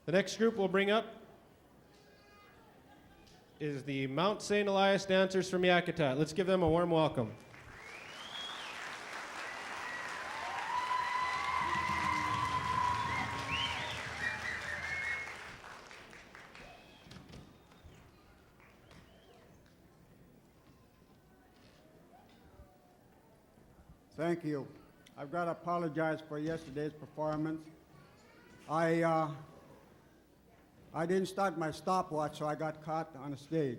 The next group we'll bring up is the Mount St. Elias dancers from Yakutat. Let's give them a warm welcome. Thank you. I've got to apologize for yesterday's performance. I didn't start my stopwatch, so I got caught on the stage.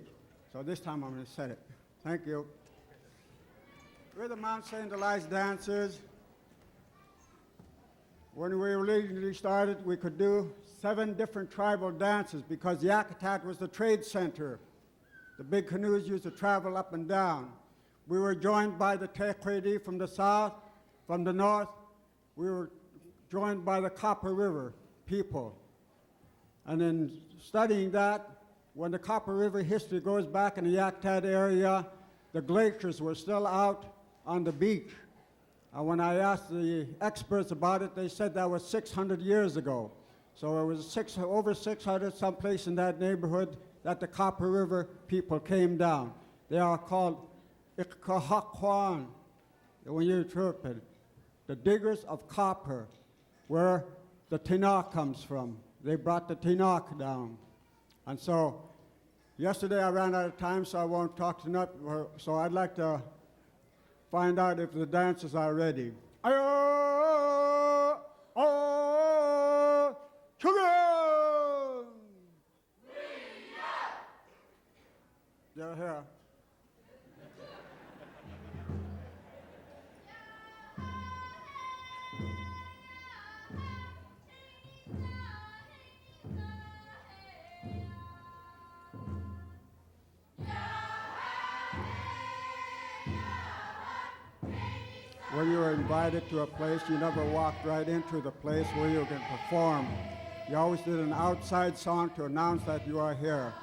So this time I'm going to set it. Thank you. We're the Mount St. Elias dancers. When we originally started, we could do 7 different tribal dances because Yakutat was the trade center. The big canoes used to travel up and down. We were joined by the Tekredi from the south. From the north, we were joined by the Copper River people. And in studying that, when the Copper River history goes back in the Yakutat area, the glaciers were still out on the beach. And when I asked the experts about it, they said that was 600 years ago. So it was over 600 someplace in that neighborhood that the Copper River people came down. They are called Ikahakwan, when you interpret it, the diggers of copper, where the Tinak comes from. They brought the Tinak down. And so yesterday I ran out of time, so I won't talk enough. So I'd like to find out if the dancers are ready. They're here. When you were invited to a place, you never walked right into the place where you can perform. You always did an outside song to announce that you are here.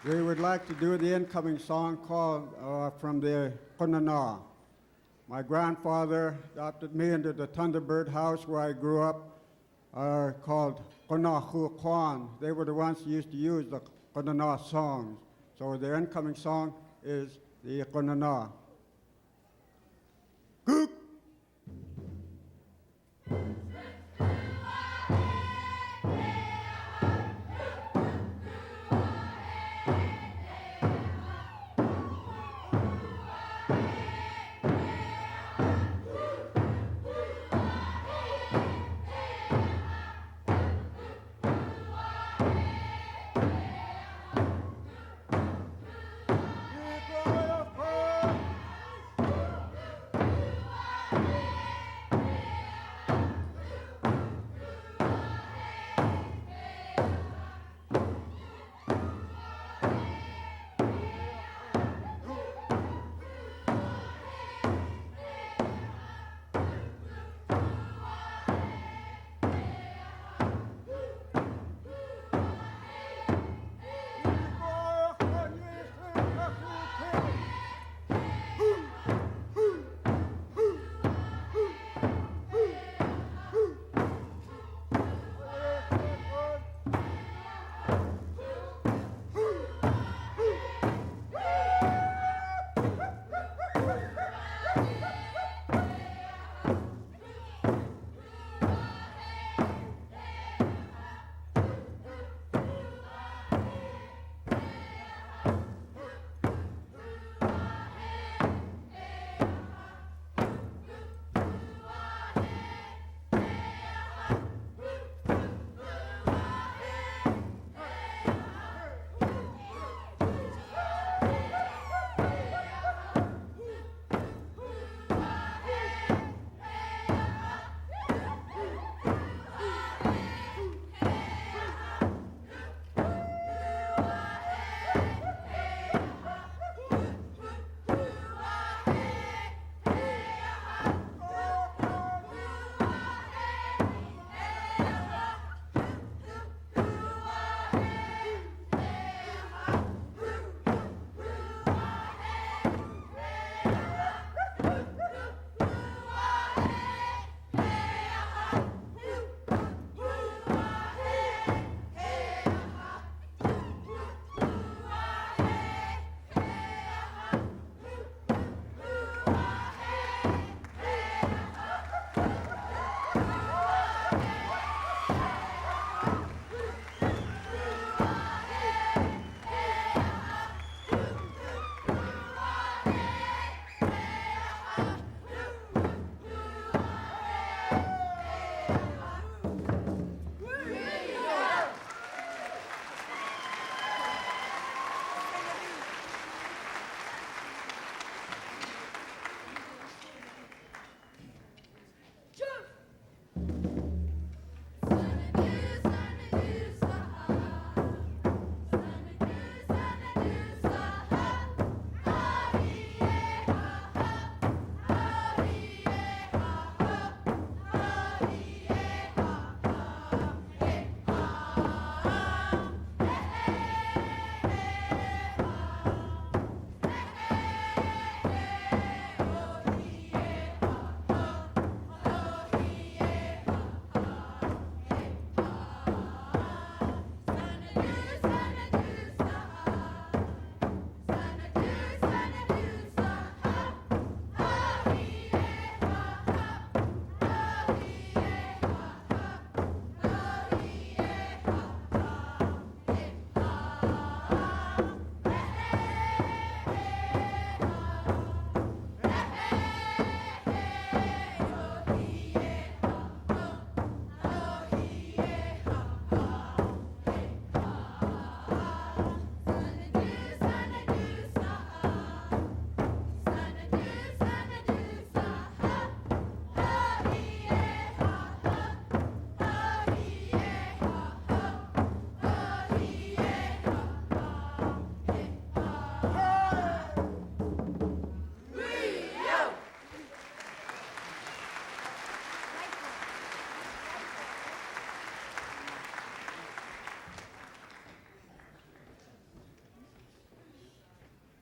We would like to do the incoming song called from the Kunana. My grandfather adopted me into the Thunderbird house where I grew up, called Kunahu Kwan. They were the ones who used to use the Kunana songs. So the incoming song is the Kunana. Goop!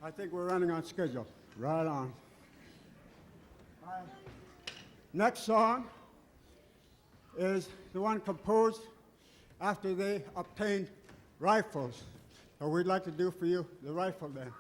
I think we're running on schedule. Right on. Next song is the one composed after they obtained rifles. So we'd like to do for you the rifle dance.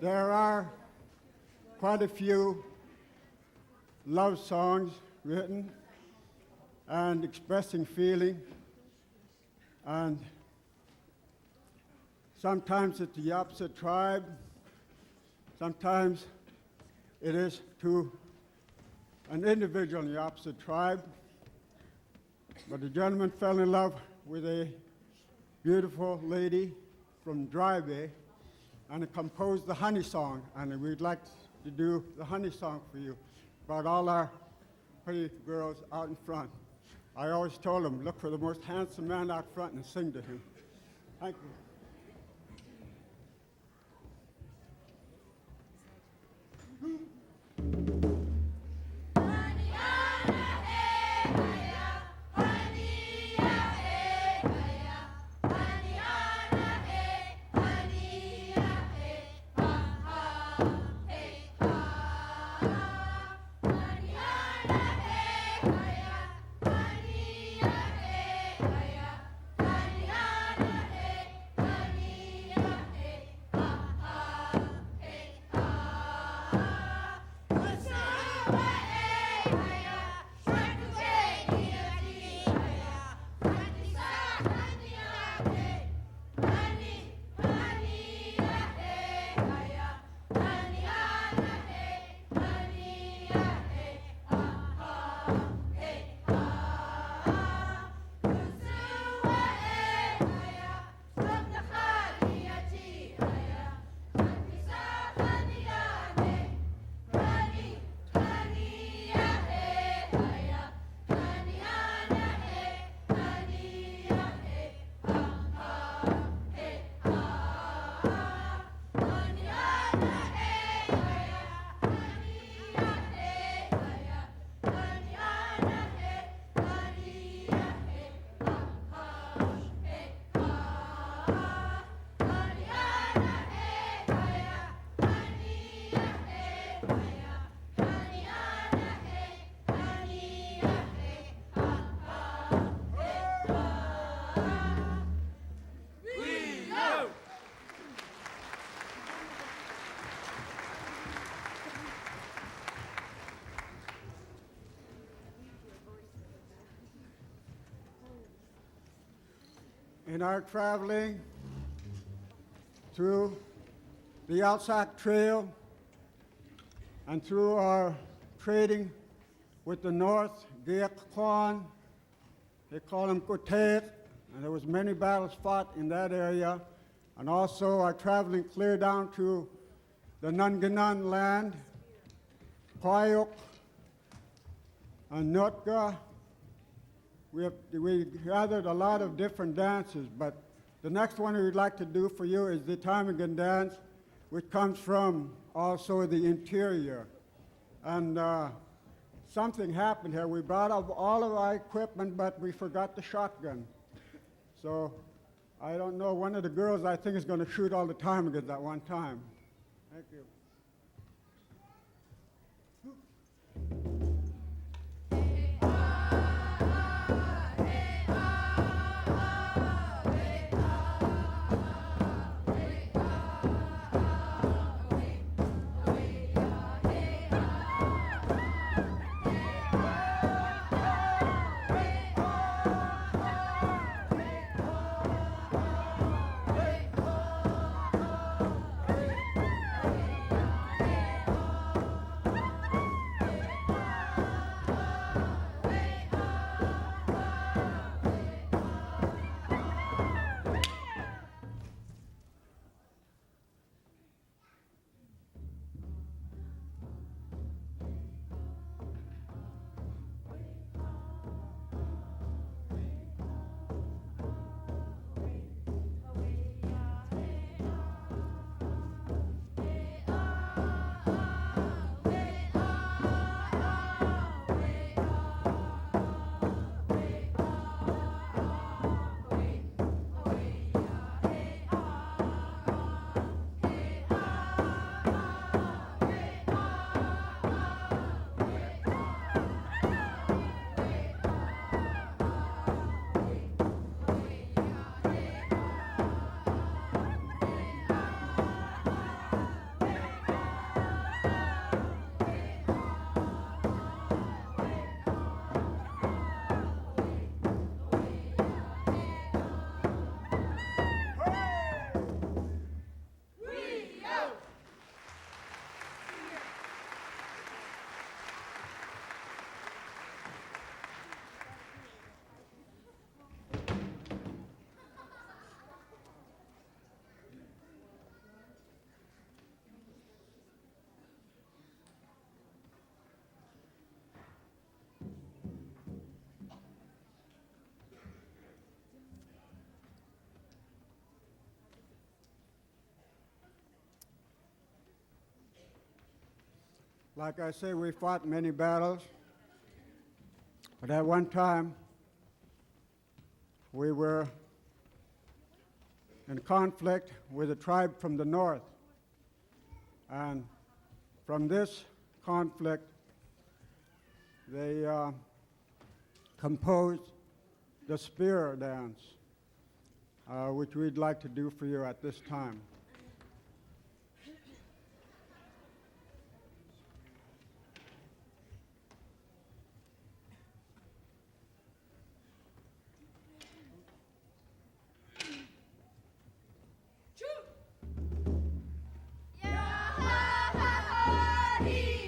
There are quite a few love songs written and expressing feeling, and sometimes it's the opposite tribe, sometimes it is to an individual in the opposite tribe. But the gentleman fell in love with a beautiful lady from Dry Bay, and he composed the honey song, and we'd like to do the honey song for you, about all our pretty girls out in front. I always told them, look for the most handsome man out front and sing to him. Thank you. In our traveling through the Alsac Trail and through our trading with the North, Geakquan, they call them Kotet, and there was many battles fought in that area, and also our traveling clear down to the Nunganon land, Payuk, and Nootka. We gathered a lot of different dances, but The next one we'd like to do for you is the ptarmigan dance, which comes from also the interior. And something happened here. We brought up all of our equipment, but we forgot the shotgun. So I don't know, one of the girls I think is going to shoot all the ptarmigans at one time. Thank you. Like I say, we fought many battles, but at one time we were in conflict with a tribe from the north. And from this conflict, they composed the spear dance, which we'd like to do for you at this time. Hey!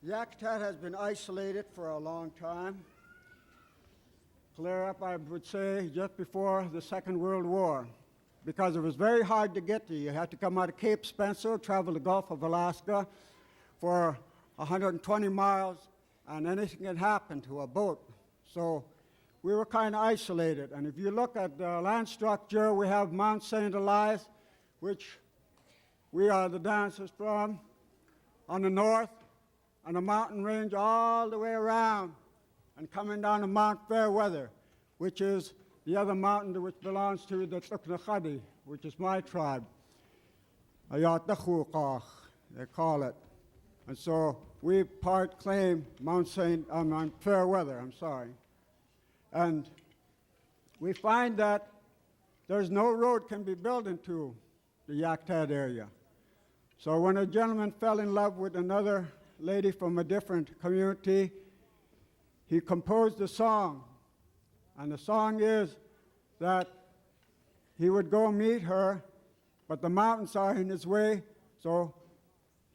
Yakutat has been isolated for a long time. Clear up, I would say, just before the Second World War, because it was very hard to get to. You had to come out of Cape Spencer, travel the Gulf of Alaska for 120 miles, and anything can happen to a boat. So we were kind of isolated. And if you look at the land structure, we have Mount St. Elias, which we are the dancers from, on the north, and a mountain range all the way around, and coming down to Mount Fairweather, which is the other mountain which belongs to the Tuknakhadi, which is my tribe. Ayatakhuqach, they call it. And so we part claim Mount Fairweather, And we find that there's no road can be built into the Yakutat area. So when a gentleman fell in love with another lady from a different community, he composed a song. And the song is that he would go meet her, but the mountains are in his way, so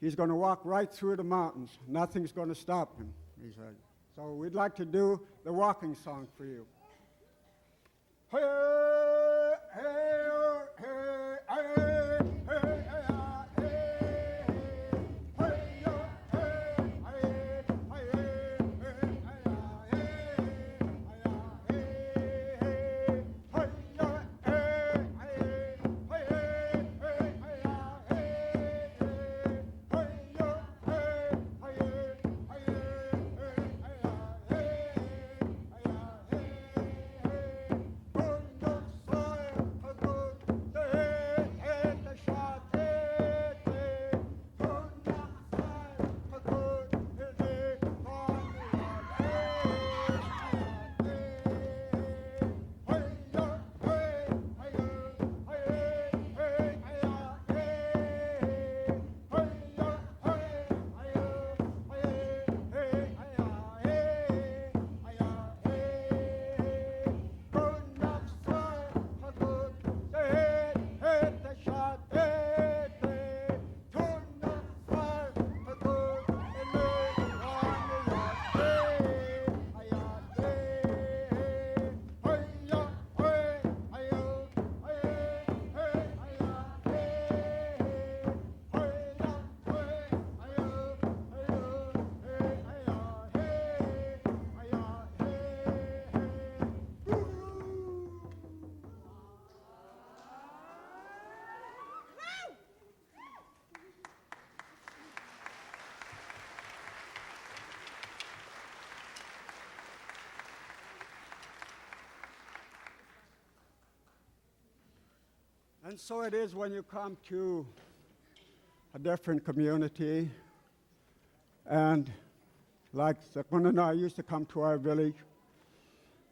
he's going to walk right through the mountains. Nothing's going to stop him, he said. So we'd like to do the walking song for you. Hey, hey, hey, hey, hey, And so it is when you come to a different community, and like the Kunana used to come to our village,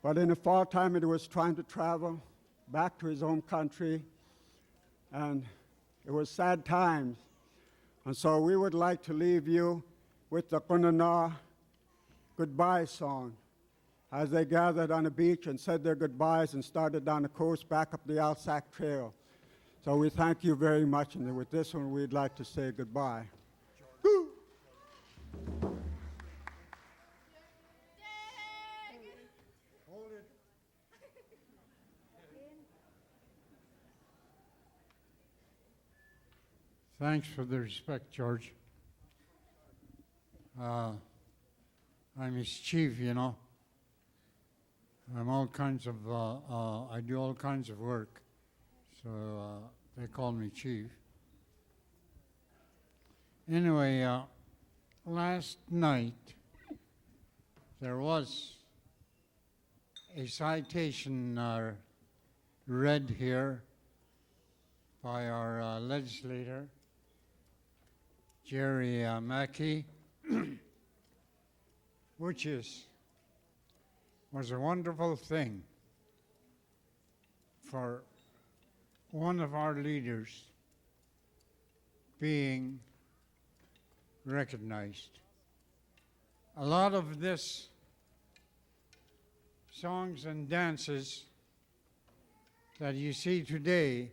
but in the fall time it was trying to travel back to his own country, and it was sad times. And so we would like to leave you with the Kunana goodbye song as they gathered on the beach and said their goodbyes and started down the coast back up the Alsac Trail. So we thank you very much, and with this one we'd like to say goodbye. Thanks for the respect, George. I'm his chief, you know. I'm all kinds of, I do all kinds of work, so they call me chief. Anyway, last night there was a citation read here by our legislator, Jerry Mackey, which was a wonderful thing for one of our leaders being recognized. A lot of this songs and dances that you see today,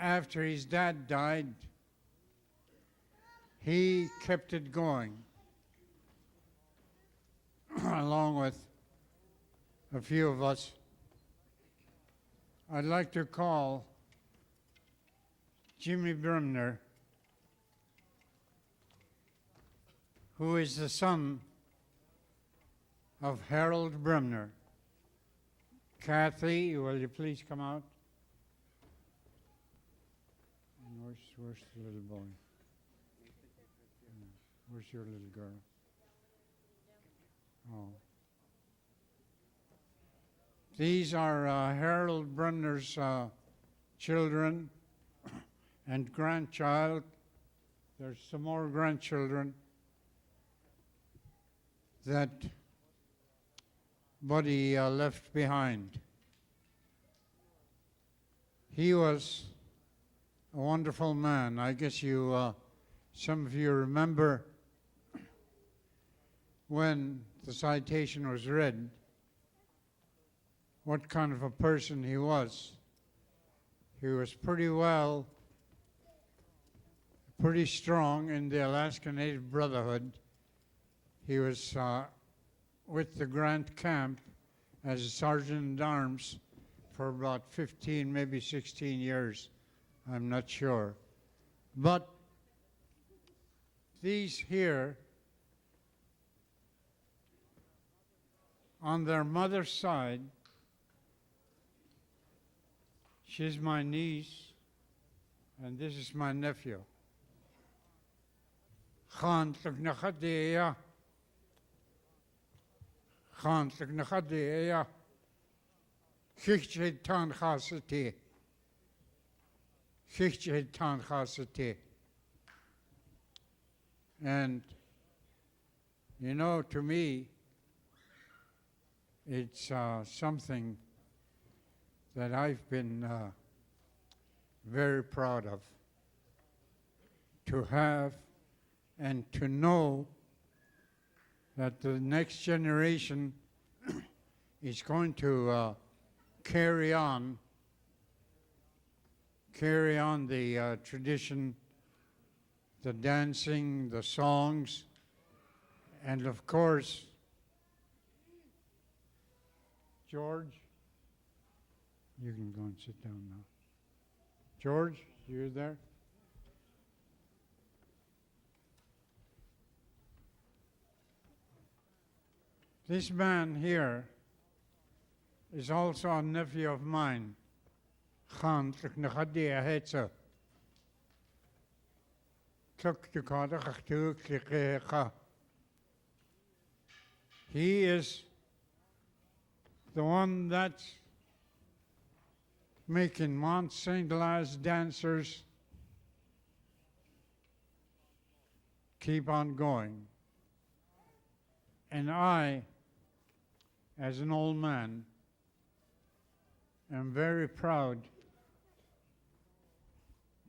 after his dad died, He kept it going, along with a few of us. I'd like to call Jimmy Bremner, who is the son of Harold Bremner. Kathy, will you please come out? And where's the little boy? Where's your little girl? Oh. These are Harold Bremner's children and grandchild. There's some more grandchildren that Buddy left behind. He was a wonderful man. I guess you, some of you remember when the citation was read, what kind of a person he was. He was pretty strong in the Alaska Native Brotherhood. He was with the Grant Camp as a sergeant at arms for about 15, maybe 16 years. I'm not sure. But these here, on their mother's side, she's my niece, and this is my nephew. Khan Tlugnakhadiya. Khan Tlugnakhadiya. Khichid Tan Khasati. Khichid Tan Khasati. And, you know, to me, it's something that I've been very proud of, to have and to know that the next generation is going to carry on the tradition, the dancing, the songs, and of course, George, you can go and sit down now. George, you there? This man here is also a nephew of mine. Khan Tlugnakhadiya Hetsa. He is the one that's making Mount St. Elias dancers keep on going. And I, as an old man, am very proud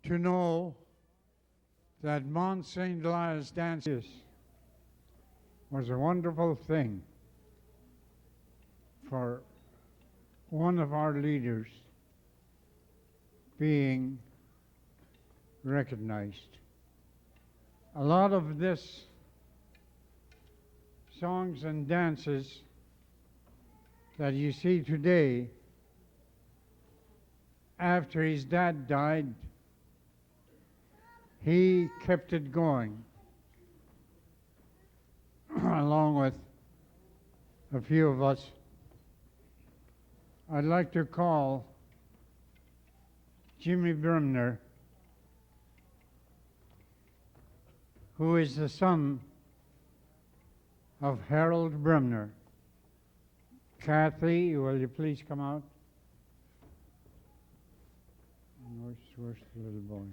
to know that Mount St. Elias dances was a wonderful thing for one of our leaders being recognized. A lot of this songs and dances that you see today, after his dad died, he kept it going, along with a few of us. I'd like to call Jimmy Bremner, who is the son of Harold Bremner. Kathy, will you please come out? And where's the little boy?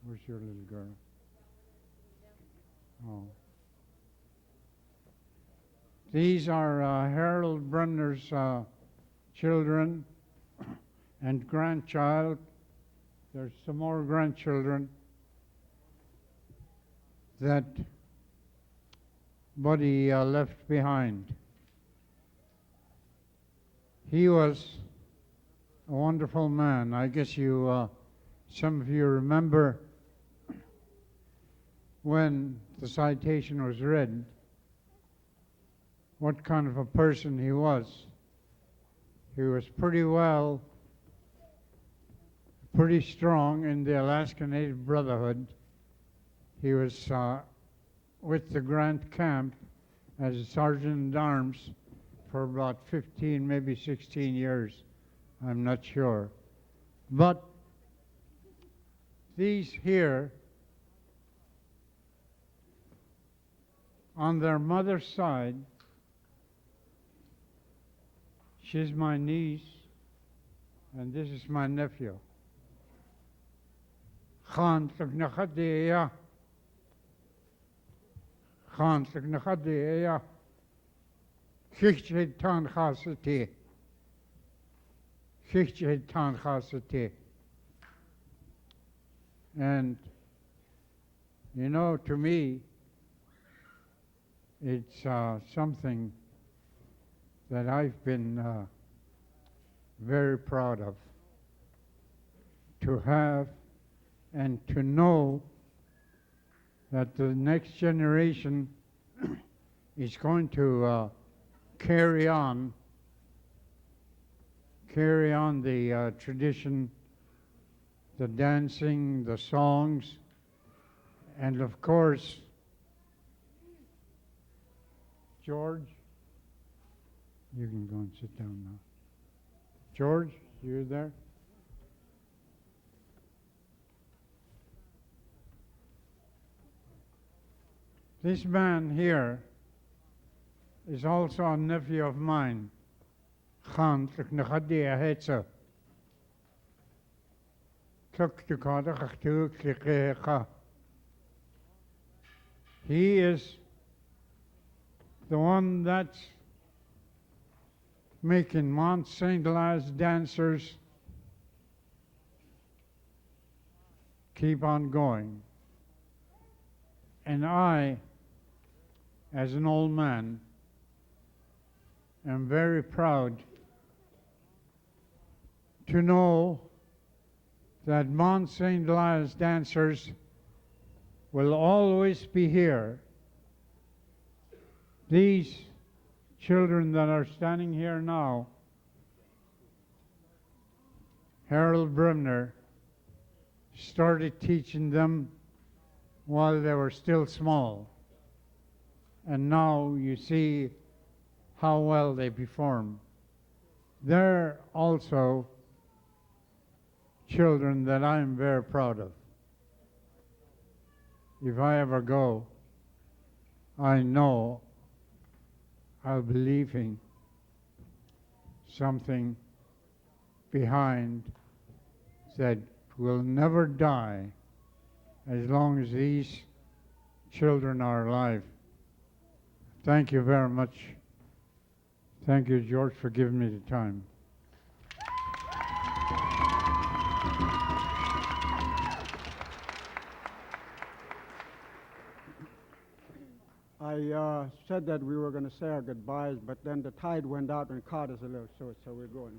Where's your little girl? Oh. These are Harold Bremner's children and grandchild. There's some more grandchildren that Buddy left behind. He was a wonderful man. I guess you, some of you remember when the citation was read what kind of a person he was. He was pretty strong in the Alaska Native Brotherhood. He was with the Grant Camp as a sergeant at arms for about 15, maybe 16 years. I'm not sure. But these here, on their mother's side, she's my niece, and this is my nephew. Khan Tlugnakhadiya. Khan Tlugnakhadiya. Khichid Tan Khasati. Khichid Tan Khasati. And, you know, to me, it's something that I've been very proud of, to have and to know that the next generation is going to carry on the tradition, the dancing, the songs, and of course, George, you can go and sit down now. George, you there? This man here is also a nephew of mine, Khan Tlugnakhadiya Hetsa. He is the one that's making Mount St. Elias dancers keep on going. And I, as an old man, am very proud to know that Mount St. Elias dancers will always be here. These children that are standing here now, Harold Bremner started teaching them while they were still small. And now you see how well they perform. They're also children that I'm very proud of. If I ever go, I know I'll be leaving something behind that will never die as long as these children are alive. Thank you very much. Thank you, George, for giving me the time. I said that we were going to say our goodbyes, but then the tide went out and caught us a little, so we're going.